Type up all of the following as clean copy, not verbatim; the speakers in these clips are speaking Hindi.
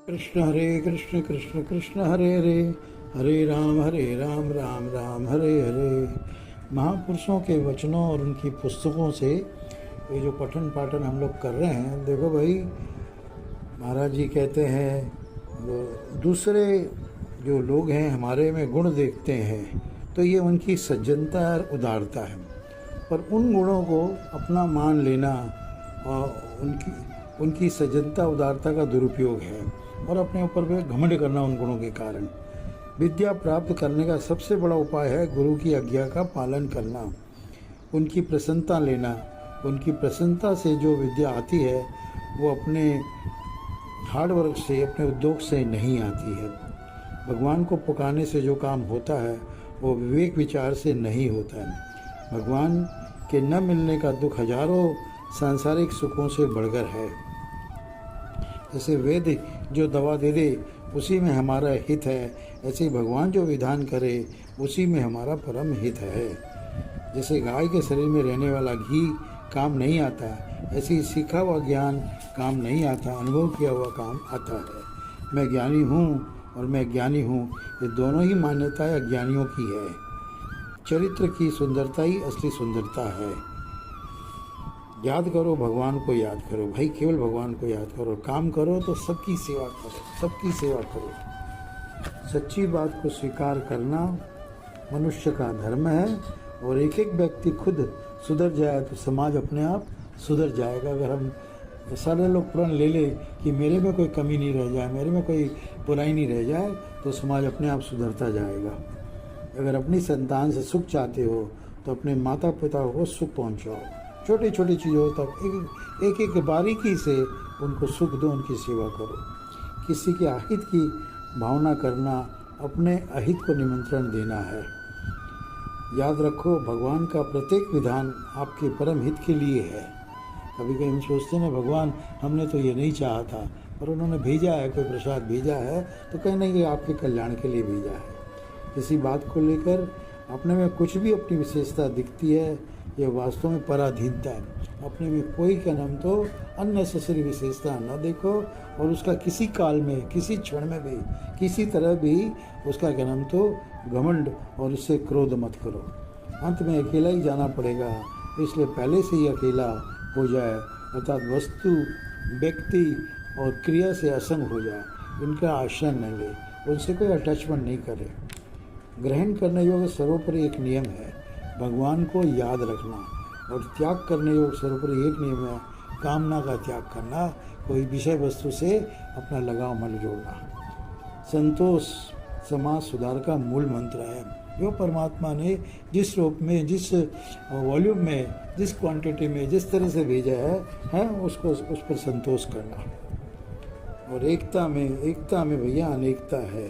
कृष्ण कृष्ण कृष्ण हरे हरे, हरे राम राम राम हरे हरे। महापुरुषों के वचनों और उनकी पुस्तकों से ये जो पठन पाठन हम लोग कर रहे हैं, देखो भाई, महाराज जी कहते हैं वो दूसरे जो लोग हैं हमारे में गुण देखते हैं तो ये उनकी सज्जनता और उदारता है, पर उन गुणों को अपना मान लेना और उनकी सज्जनता उदारता का दुरुपयोग है और अपने ऊपर में घमंड करना उन गुणों के कारण। विद्या प्राप्त करने का सबसे बड़ा उपाय है गुरु की आज्ञा का पालन करना, उनकी प्रसन्नता लेना। उनकी प्रसन्नता से जो विद्या आती है वो अपने हार्ड वर्क से, अपने उद्योग से नहीं आती है। भगवान को पुकारने से जो काम होता है वो विवेक विचार से नहीं होता है। भगवान के न मिलने का दुख हजारों सांसारिक सुखों से बढ़कर है। जैसे वेद जो दवा दे दे उसी में हमारा हित है, ऐसे ही भगवान जो विधान करे उसी में हमारा परम हित है। जैसे गाय के शरीर में रहने वाला घी काम नहीं आता, ऐसे ही सीखा हुआ ज्ञान काम नहीं आता, अनुभव किया हुआ काम आता है। मैं ज्ञानी हूँ और मैं ज्ञानी हूँ, ये दोनों ही मान्यताएं अज्ञानियों की है। चरित्र की सुंदरता ही असली सुंदरता है। याद करो, भगवान को याद करो भाई, केवल भगवान को याद करो। काम करो तो सबकी सेवा करो, सबकी सेवा करो। सच्ची बात को स्वीकार करना मनुष्य का धर्म है, और एक एक व्यक्ति खुद सुधर जाए तो समाज अपने आप सुधर जाएगा। अगर हम सारे लोग प्रण ले ले कि मेरे में कोई कमी नहीं रह जाए, मेरे में कोई बुराई नहीं रह जाए, तो समाज अपने आप सुधरता जाएगा। अगर अपनी संतान से सुख चाहते हो तो अपने माता पिता को सुख पहुँचाओ। छोटी छोटी चीज़ों तक एक एक बारीकी से उनको सुख दो, उनकी सेवा करो। किसी के अहित की भावना करना अपने अहित को निमंत्रण देना है। याद रखो, भगवान का प्रत्येक विधान आपके परम हित के लिए है। कभी कभी हम सोचते हैं भगवान हमने तो ये नहीं चाहा था, पर उन्होंने भेजा है, कोई प्रसाद भेजा है तो कहीं नहीं, ये आपके कल्याण के लिए भेजा है। किसी बात को लेकर अपने में कुछ भी अपनी विशेषता दिखती है, यह वास्तव में पराधीनता है। अपने में कोई का नाम तो अननेसेसरी विशेषता न देखो, और उसका किसी काल में, किसी क्षण में भी, किसी तरह भी उसका क्या नाम तो घमंड और उससे क्रोध मत करो। अंत में अकेला ही जाना पड़ेगा, इसलिए पहले से ही अकेला हो जाए, अर्थात वस्तु, व्यक्ति और क्रिया से असंग हो जाए। उनका आश्रय न ले, उनसे कोई अटैचमेंट नहीं करे। ग्रहण करने योग्य सर्वोपरि एक नियम है भगवान को याद रखना, और त्याग करने योग्य सर्वोपरि एक नियम है कामना का त्याग करना, कोई विषय वस्तु से अपना लगाव मत जोड़ना। संतोष समाज सुधार का मूल मंत्र है। जो परमात्मा ने जिस रूप में, जिस वॉल्यूम में, जिस क्वांटिटी में, जिस तरह से भेजा है उसको उस पर संतोष करना। और एकता में भैया अनेकता है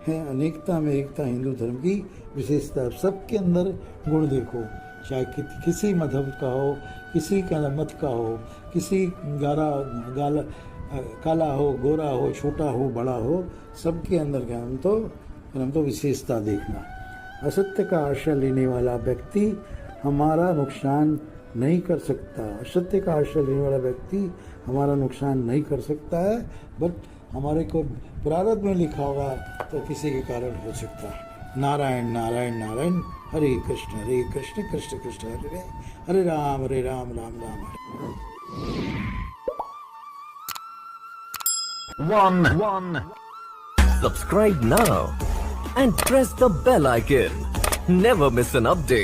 अनेकता में एकता हिंदू धर्म की विशेषता। सबके अंदर गुण देखो, चाहे किसी मजहब का हो, किसी का मत का हो, किसी काला हो, गोरा हो, छोटा हो, बड़ा हो, सबके अंदर क्या हम तो विशेषता देखना। असत्य का आश्रय लेने वाला व्यक्ति हमारा नुकसान नहीं कर सकता। असत्य का आश्रय लेने वाला व्यक्ति हमारा नुकसान नहीं कर सकता है, बट हमारे को प्रारब्ध में लिखा होगा तो किसी के कारण हो सकता है। नारायण नारायण नारायण, हरे कृष्ण कृष्ण कृष्ण हरे हरे, हरे राम राम राम हरे। One. Subscribe now and press the bell icon. Never miss an update.